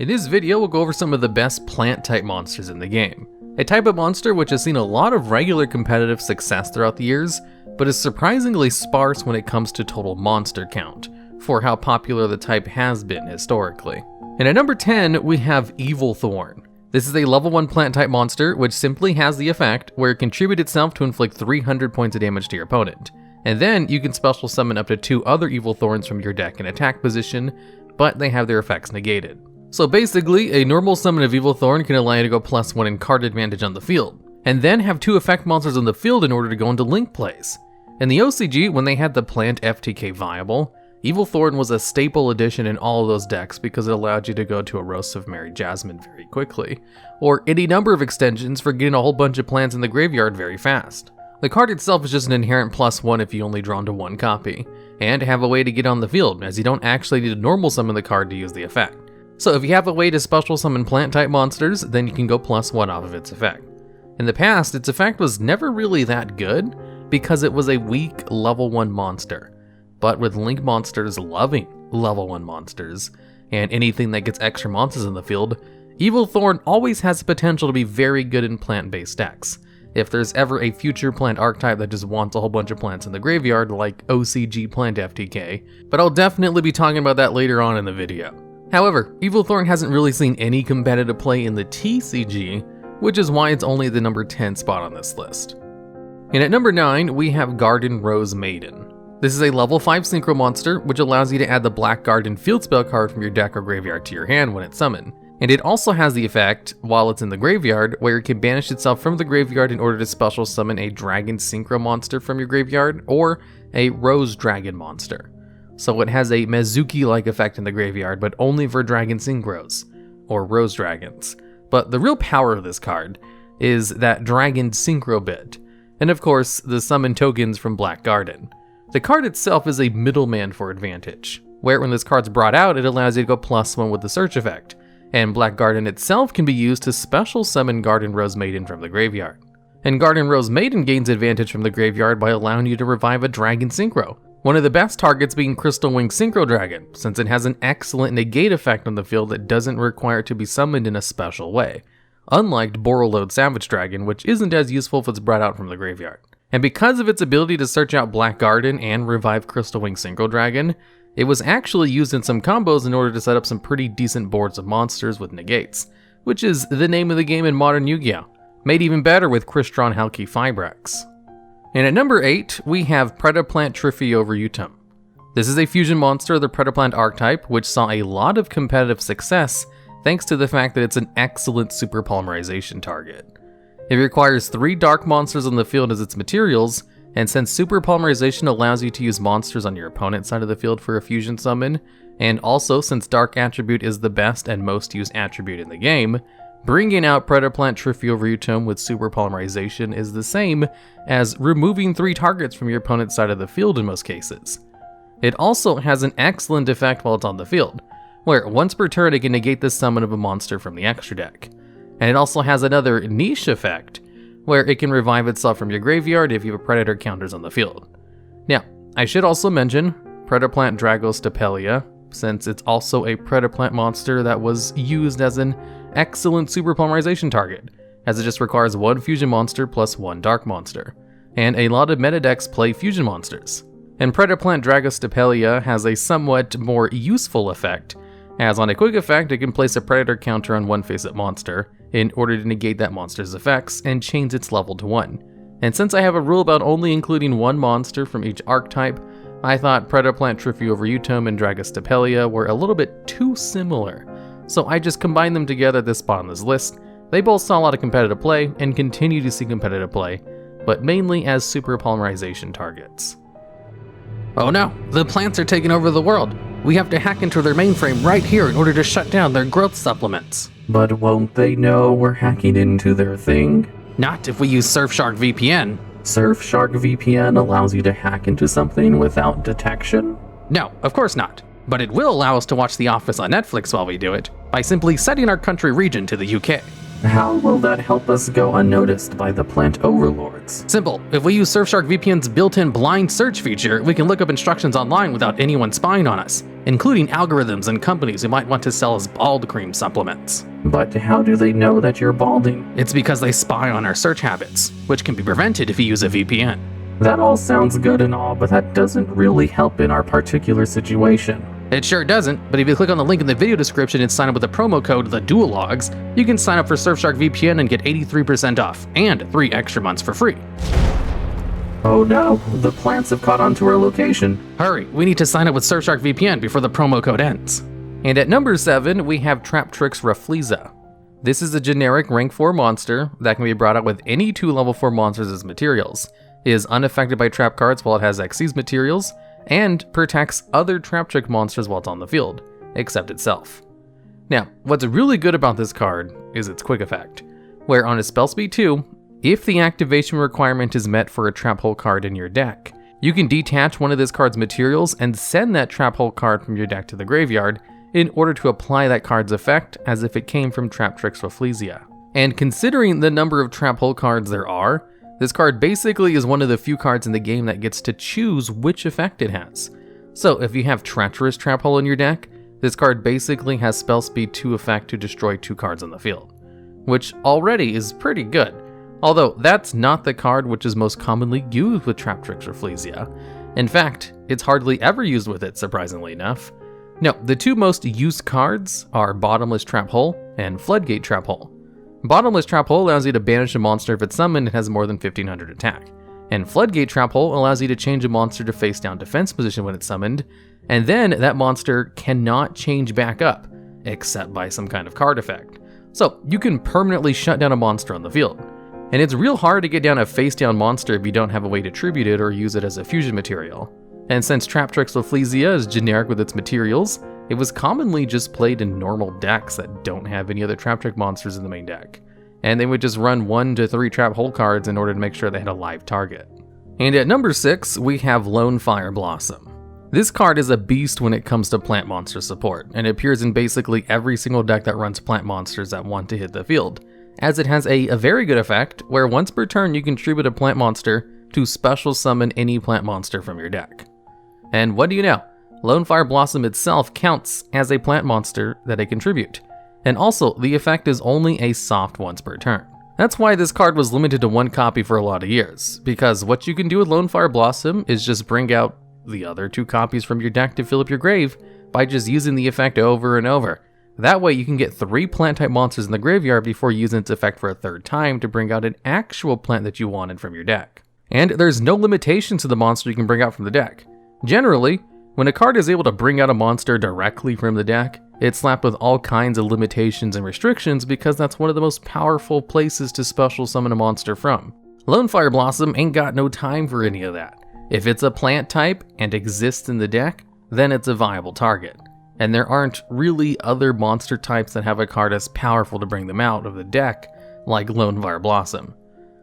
In this video, we'll go over some of the best plant-type monsters in the game. A type of monster which has seen a lot of regular competitive success throughout the years, but is surprisingly sparse when it comes to total monster count, for how popular the type has been historically. And at number 10, we have Evil Thorn. This is a level 1 plant-type monster which simply has the effect where it contributes itself to inflict 300 points of damage to your opponent. And then you can special summon up to 2 other Evil Thorns from your deck in attack position, but they have their effects negated. So basically, a normal summon of Evil Thorn can allow you to go +1 in card advantage on the field, and then have 2 effect monsters on the field in order to go into link plays. In the OCG, when they had the plant FTK viable, Evil Thorn was a staple addition in all of those decks because it allowed you to go to Erosive Mary Jasmine very quickly, or any number of extensions for getting a whole bunch of plants in the graveyard very fast. The card itself is just an inherent +1 if you only drawn to 1 copy, and have a way to get on the field, as you don't actually need to normal summon the card to use the effect. So if you have a way to special summon plant type monsters, then you can go +1 off of its effect. In the past, its effect was never really that good because it was a weak level 1 monster. But with link monsters loving level 1 monsters, and anything that gets extra monsters in the field, Evil Thorn always has the potential to be very good in plant-based decks. If there's ever a future plant archetype that just wants a whole bunch of plants in the graveyard, like OCG Plant FTK, but I'll definitely be talking about that later on in the video. However, Evil Thorn hasn't really seen any competitive play in the TCG, which is why it's only the number 10 spot on this list. And at number 9, we have Garden Rose Maiden. This is a level 5 synchro monster, which allows you to add the Black Garden field spell card from your deck or graveyard to your hand when it's summoned. And it also has the effect, while it's in the graveyard, where it can banish itself from the graveyard in order to special summon a Dragon Synchro monster from your graveyard, or a Rose Dragon monster. So it has a Mizuki-like effect in the graveyard, but only for Dragon Synchros, or Rose Dragons. But the real power of this card is that Dragon Synchro bit, and of course, the summon tokens from Black Garden. The card itself is a middleman for advantage, where when this card's brought out, it allows you to go +1 with the search effect, and Black Garden itself can be used to special summon Garden Rose Maiden from the graveyard. And Garden Rose Maiden gains advantage from the graveyard by allowing you to revive a Dragon Synchro. One of the best targets being Crystal Wing Synchro Dragon, since it has an excellent negate effect on the field that doesn't require it to be summoned in a special way, unlike Borreload Savage Dragon, which isn't as useful if it's brought out from the graveyard. And because of its ability to search out Black Garden and revive Crystal Wing Synchro Dragon, it was actually used in some combos in order to set up some pretty decent boards of monsters with negates, which is the name of the game in modern YuGiOh, made even better with Crystron Halki Fibrex. And at number 8, we have Predaplant Triphyoverutum. This is a fusion monster of the Predaplant archetype, which saw a lot of competitive success thanks to the fact that it's an excellent super polymerization target. It requires 3 dark monsters on the field as its materials, and since super polymerization allows you to use monsters on your opponent's side of the field for a fusion summon, and also since dark attribute is the best and most used attribute in the game, bringing out Predaplant Triphyoverutum with super polymerization is the same as removing 3 targets from your opponent's side of the field in most cases. It also has an excellent effect while it's on the field, where once per turn it can negate the summon of a monster from the extra deck. And it also has another niche effect, where it can revive itself from your graveyard if you have predator counters on the field. Now, I should also mention Predaplant Dragostapelia, since it's also a Predaplant monster that was used as an excellent super polymerization target, as it just requires 1 fusion monster plus 1 dark monster, and a lot of meta decks play fusion monsters. And Predaplant Dragostapelia has a somewhat more useful effect, as on a quick effect it can place a predator counter on one face-up monster in order to negate that monster's effects and change its level to 1. And since I have a rule about only including 1 monster from each archetype, I thought Predaplant Triphyoverutum and Dragostapelia were a little bit too similar, so I just combined them together at this spot on this list. They both saw a lot of competitive play and continue to see competitive play, but mainly as super polymerization targets. Oh no, the plants are taking over the world. We have to hack into their mainframe right here in order to shut down their growth supplements. But won't they know we're hacking into their thing? Not if we use Surfshark VPN. Surfshark VPN allows you to hack into something without detection? No, of course not. But it will allow us to watch The Office on Netflix while we do it, by simply setting our country region to the UK. How will that help us go unnoticed by the plant overlords? Simple. If we use Surfshark VPN's built-in blind search feature, we can look up instructions online without anyone spying on us, including algorithms and companies who might want to sell us bald cream supplements. But how do they know that you're balding? It's because they spy on our search habits, which can be prevented if you use a VPN. That all sounds good and all, but that doesn't really help in our particular situation. It sure doesn't, but if you click on the link in the video description and sign up with the promo code TheDuelLogs, you can sign up for Surfshark VPN and get 83% off, and 3 extra months for free. Oh no, the plants have caught on to our location. Hurry, we need to sign up with Surfshark VPN before the promo code ends. And at number 7, we have Traptrix Rafflesia. This is a generic rank 4 monster that can be brought out with any 2 level 4 monsters as materials. It is unaffected by trap cards while it has Xyz materials, and protects other Traptrix monsters while it's on the field, except itself. Now, what's really good about this card is its quick effect, where on a spell speed 2, if the activation requirement is met for a trap hole card in your deck, you can detach one of this card's materials and send that trap hole card from your deck to the graveyard in order to apply that card's effect as if it came from Traptrix Rafflesia. And considering the number of trap hole cards there are, this card basically is one of the few cards in the game that gets to choose which effect it has. So if you have Treacherous Trap Hole in your deck, this card basically has spell speed 2 effect to destroy 2 cards on the field, which already is pretty good. Although that's not the card which is most commonly used with Traptrix Rafflesia. In fact, it's hardly ever used with it, surprisingly enough. No, the 2 most used cards are Bottomless Trap Hole and Floodgate Trap Hole. Bottomless Trap Hole allows you to banish a monster if it's summoned and has more than 1500 attack. And Floodgate Trap Hole allows you to change a monster to face down defense position when it's summoned, and then that monster cannot change back up, except by some kind of card effect. So you can permanently shut down a monster on the field. And it's real hard to get down a face down monster if you don't have a way to tribute it or use it as a fusion material. And since Traptrix Rafflesia is generic with its materials, it was commonly just played in normal decks that don't have any other Traptrix monsters in the main deck. And they would just run 1 to 3 trap hole cards in order to make sure they had a live target. And at number 6, we have Lonefire Blossom. This card is a beast when it comes to plant monster support, and it appears in basically every single deck that runs plant monsters that want to hit the field, as it has a very good effect where once per turn you can tribute a plant monster to special summon any plant monster from your deck. And what do you know? Lonefire Blossom itself counts as a plant monster that it can tribute. And also, the effect is only a soft once per turn. That's why this card was limited to 1 copy for a lot of years, because what you can do with Lonefire Blossom is just bring out the other 2 copies from your deck to fill up your grave by just using the effect over and over. That way you can get 3 plant type monsters in the graveyard before using its effect for a 3rd time to bring out an actual plant that you wanted from your deck. And there's no limitation to the monster you can bring out from the deck. Generally, when a card is able to bring out a monster directly from the deck, it's slapped with all kinds of limitations and restrictions because that's one of the most powerful places to special summon a monster from. Lonefire Blossom ain't got no time for any of that. If it's a plant type and exists in the deck, then it's a viable target. And there aren't really other monster types that have a card as powerful to bring them out of the deck like Lonefire Blossom.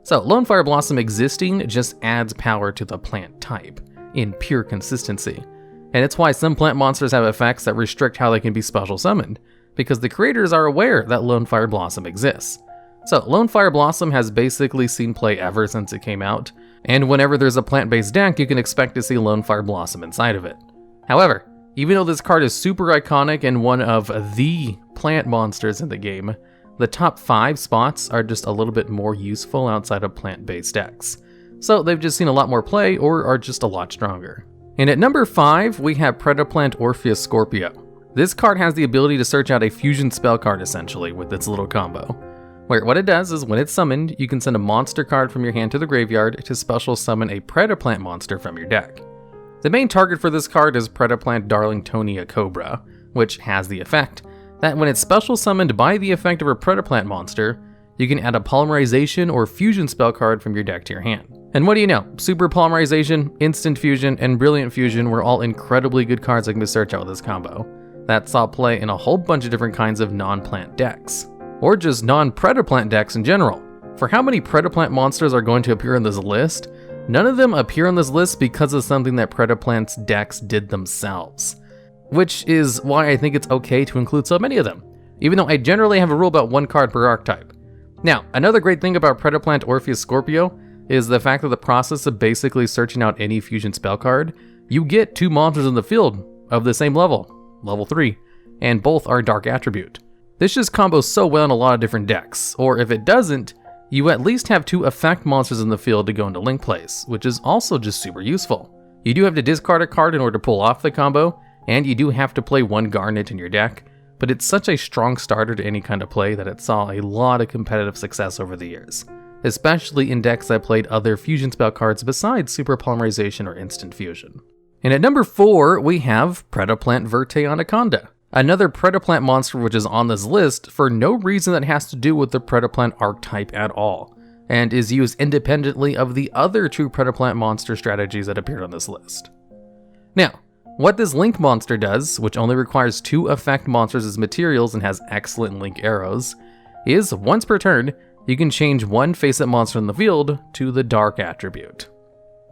So Lonefire Blossom existing just adds power to the plant type in pure consistency. And it's why some plant monsters have effects that restrict how they can be special summoned, because the creators are aware that Lonefire Blossom exists. So Lonefire Blossom has basically seen play ever since it came out, and whenever there's a plant-based deck, you can expect to see Lonefire Blossom inside of it. However, even though this card is super iconic and one of the plant monsters in the game, the top 5 spots are just a little bit more useful outside of plant-based decks. So they've just seen a lot more play or are just a lot stronger. And at number 5, we have Predaplant Orpheus Scorpio. This card has the ability to search out a fusion spell card essentially with its little combo, where what it does is when it's summoned, you can send a monster card from your hand to the graveyard to special summon a Predaplant monster from your deck. The main target for this card is Predaplant Darlingtonia Cobra, which has the effect that when it's special summoned by the effect of a Predaplant monster, you can add a Polymerization or Fusion spell card from your deck to your hand. And what do you know? Super Polymerization, Instant Fusion, and Brilliant Fusion were all incredibly good cards that can be searched out with this combo. That saw play in a whole bunch of different kinds of non-plant decks, or just non-Predaplant decks in general. For how many Predaplant monsters are going to appear in this list, none of them appear on this list because of something that Predaplant's decks did themselves. Which is why I think it's okay to include so many of them, even though I generally have a rule about 1 card per archetype. Now, another great thing about Predaplant Orpheus Scorpio is the fact that the process of basically searching out any fusion spell card, you get 2 monsters in the field of the same level, level 3, and both are dark attribute. This just combos so well in a lot of different decks, or if it doesn't, you at least have 2 effect monsters in the field to go into link plays, which is also just super useful. You do have to discard a card in order to pull off the combo, and you do have to play 1 Garnet in your deck, but it's such a strong starter to any kind of play that it saw a lot of competitive success over the years, especially in decks that played other fusion spell cards besides Super Polymerization or Instant Fusion. And at number 4, we have Predaplant Verte Anaconda, another Predaplant monster which is on this list for no reason that has to do with the Predaplant archetype at all, and is used independently of the other 2 Predaplant monster strategies that appeared on this list. Now, what this link monster does, which only requires 2 effect monsters as materials and has excellent link arrows, is once per turn, you can change 1 face-up monster in the field to the dark attribute.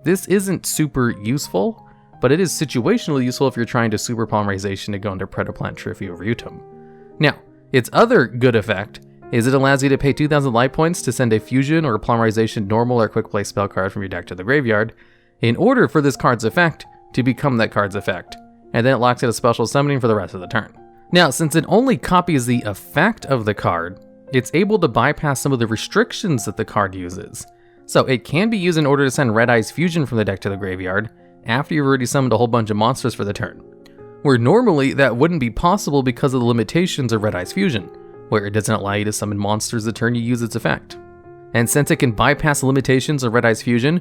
This isn't super useful, but it is situationally useful if you're trying to Super Polymerization to go into Predaplant Triphyoverutum. Now, its other good effect is it allows you to pay 2,000 life points to send a fusion or Polymerization normal or quick play spell card from your deck to the graveyard, in order for this card's effect to become that card's effect, and then it locks it as special summoning for the rest of the turn. Now, since it only copies the effect of the card, it's able to bypass some of the restrictions that the card uses. So it can be used in order to send Red Eye's Fusion from the deck to the graveyard, after you've already summoned a whole bunch of monsters for the turn, where normally that wouldn't be possible because of the limitations of Red Eye's Fusion, where it doesn't allow you to summon monsters the turn you use its effect. And since it can bypass the limitations of Red Eye's Fusion,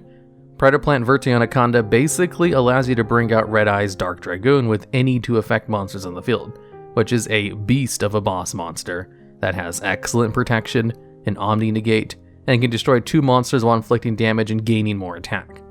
Predaplant Verte Anaconda basically allows you to bring out Red Eye's Dark Dragoon with any 2 effect monsters on the field, which is a beast of a boss monster that has excellent protection, an Omni Negate, and can destroy 2 monsters while inflicting damage and gaining more attack.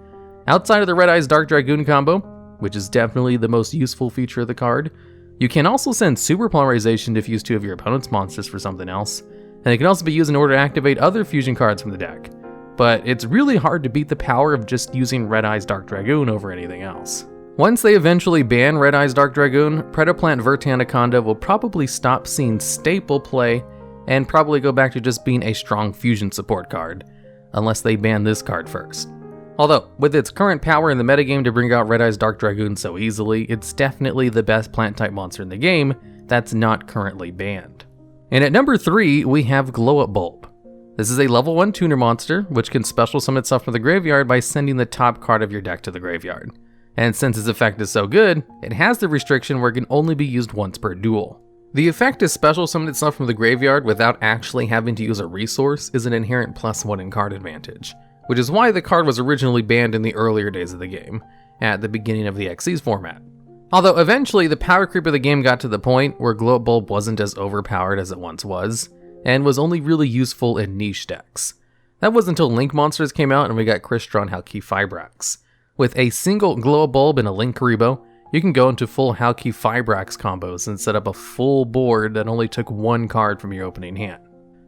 Outside of the Red Eye's Dark Dragoon combo, which is definitely the most useful feature of the card, you can also send Super Polymerization to fuse 2 of your opponent's monsters for something else, and it can also be used in order to activate other fusion cards from the deck. But it's really hard to beat the power of just using Red Eye's Dark Dragoon over anything else. Once they eventually ban Red Eye's Dark Dragoon, Predaplant Verte Anaconda will probably stop seeing staple play and probably go back to just being a strong fusion support card, unless they ban this card first. Although, with its current power in the metagame to bring out Red Eye's Dark Dragoon so easily, it's definitely the best plant-type monster in the game that's not currently banned. And at number 3, we have Glow-Up Bulb. This is a level 1 tuner monster, which can special summon itself from the graveyard by sending the top card of your deck to the graveyard. And since its effect is so good, it has the restriction where it can only be used once per duel. The effect to special summon itself from the graveyard without actually having to use a resource is an inherent +1 in card advantage, which is why the card was originally banned in the earlier days of the game, at the beginning of the XC's format. Although eventually the power creep of the game got to the point where Glow-Up Bulb wasn't as overpowered as it once was, and was only really useful in niche decks. That was until Link monsters came out and we got Crystron Halki Fibrax. With a single Glow-Up Bulb and a Link Karibo, you can go into full Halki Fibrax combos and set up a full board that only took 1 card from your opening hand.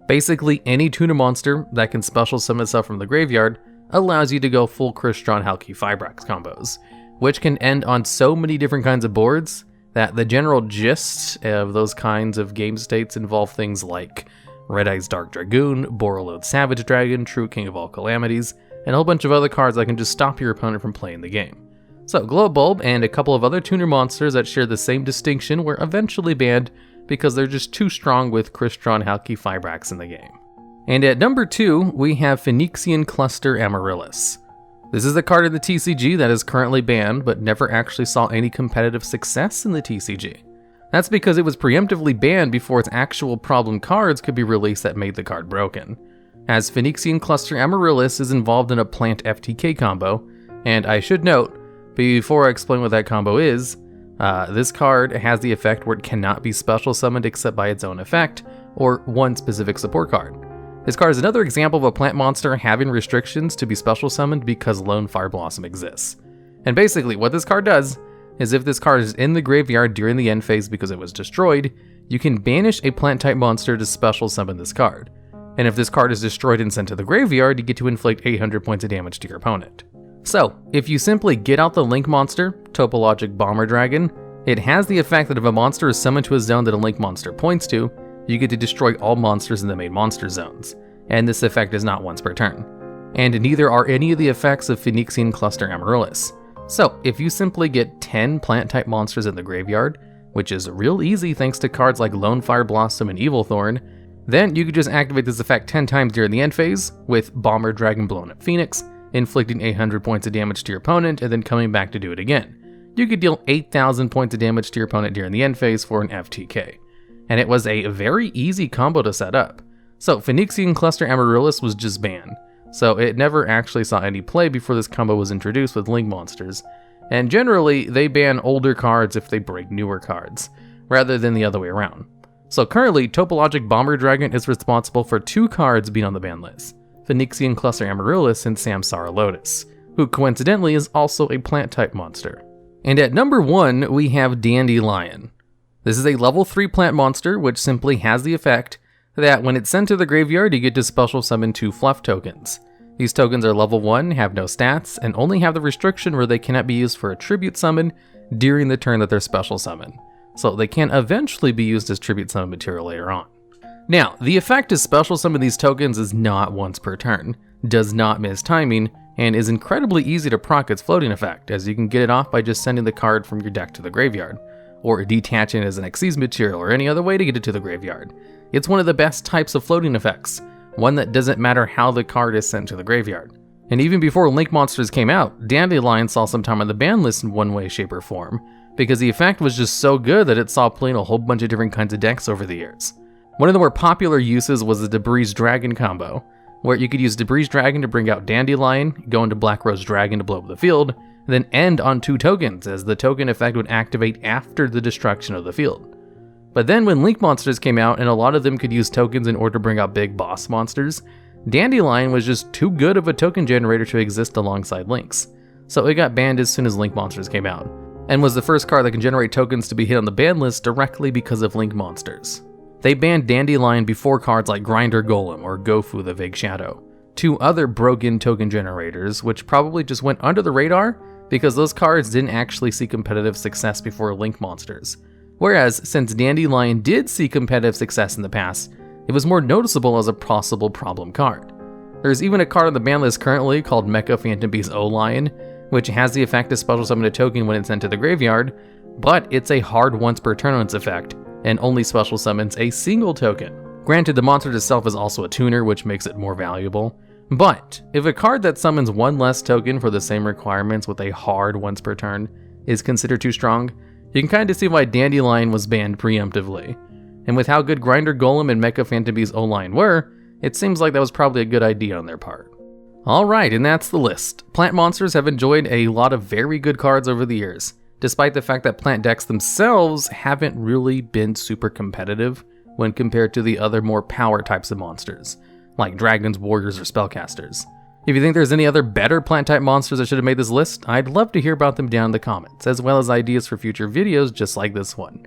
Basically, any tuner monster that can special summon itself from the graveyard allows you to go full Crystron Halki Fibrax combos, which can end on so many different kinds of boards that the general gist of those kinds of game states involve things like Red Eye's Dark Dragoon, Borreload Savage Dragon, True King of All Calamities, and a whole bunch of other cards that can just stop your opponent from playing the game. So Glow-Up Bulb and a couple of other tuner monsters that share the same distinction were eventually banned because they're just too strong with Crystron Halki Fibrax in the game. And at number 2, we have Phoenixian Cluster Amaryllis. This is a card in the TCG that is currently banned, but never actually saw any competitive success in the TCG. That's because it was preemptively banned before its actual problem cards could be released that made the card broken, as Phoenixian Cluster Amaryllis is involved in a plant FTK combo, and I should note, before I explain what that combo is, this card has the effect where it cannot be special summoned except by its own effect, or 1 specific support card. This card is another example of a plant monster having restrictions to be special summoned because Lonefire Blossom exists. And basically, what this card does is if this card is in the graveyard during the end phase because it was destroyed, you can banish a plant-type monster to special summon this card. And if this card is destroyed and sent to the graveyard, you get to inflict 800 points of damage to your opponent. So, if you simply get out the Link monster, Topologic Bomber Dragon, it has the effect that if a monster is summoned to a zone that a Link monster points to, you get to destroy all monsters in the main monster zones. and this effect is not once per turn. And neither are any of the effects of Phoenixian Cluster Amaryllis. So if you simply get 10 plant-type monsters in the graveyard, which is real easy thanks to cards like Lonefire Blossom and Evil Thorn, then you could just activate this effect 10 times during the end phase, with Bomber Dragon Blown Up Phoenix, inflicting 800 points of damage to your opponent and then coming back to do it again. You could deal 8,000 points of damage to your opponent during the end phase for an FTK. And it was a very easy combo to set up. So Phoenixian Cluster Amaryllis was just banned, so it never actually saw any play before this combo was introduced with Link monsters. And generally, they ban older cards if they break newer cards, rather than the other way around. So currently, Topologic Bomber Dragon is responsible for 2 cards being on the ban list, Phoenixian Cluster Amaryllis and Samsara Lotus, who coincidentally is also a plant-type monster. And at number 1, we have Dandylion. This is a level 3 plant monster, which simply has the effect that when it's sent to the graveyard, you get to special summon 2 fluff tokens. These tokens are level 1, have no stats, and only have the restriction where they cannot be used for a tribute summon during the turn that they're special summoned. So they can eventually be used as tribute summon material later on. Now, the effect to special summon these tokens is not once per turn, does not miss timing, and is incredibly easy to proc its floating effect, as you can get it off by just sending the card from your deck to the graveyard, or detaching it as an Xyz material or any other way to get it to the graveyard. It's one of the best types of floating effects, one that doesn't matter how the card is sent to the graveyard. And even before Link monsters came out, Dandylion saw some time on the ban list in one way, shape, or form, because the effect was just so good that it saw play in a whole bunch of different kinds of decks over the years. One of the more popular uses was the Debris Dragon combo, where you could use Debris Dragon to bring out Dandylion, go into Black Rose Dragon to blow up the field, and then end on 2 tokens, as the token effect would activate after the destruction of the field. But then when Link monsters came out and a lot of them could use tokens in order to bring out big boss monsters, Dandylion was just too good of a token generator to exist alongside Links. So it got banned as soon as Link monsters came out, and was the first card that can generate tokens to be hit on the ban list directly because of Link monsters. They banned Dandylion before cards like Grinder Golem or Gofu the Vague Shadow, 2 other broken token generators which probably just went under the radar because those cards didn't actually see competitive success before Link monsters. Whereas, since Dandylion did see competitive success in the past, it was more noticeable as a possible problem card. There's even a card on the ban list currently called Mecha Phantom Beast O-Lion, which has the effect to special summon a token when it's sent to the graveyard, but it's a hard once per turn on its effect, and only special summons a single token. Granted, the monster itself is also a tuner, which makes it more valuable, but if a card that summons 1 less token for the same requirements with a hard once per turn is considered too strong, you can kind of see why Dandylion was banned preemptively. And with how good Grinder Golem and Mecha Phantom Beast O-Line were, it seems like that was probably a good idea on their part. Alright, and that's the list. Plant monsters have enjoyed a lot of very good cards over the years, despite the fact that plant decks themselves haven't really been super competitive when compared to the other more power types of monsters, like dragons, warriors, or spellcasters. If you think there's any other better plant-type monsters that should have made this list, I'd love to hear about them down in the comments, as well as ideas for future videos just like this one.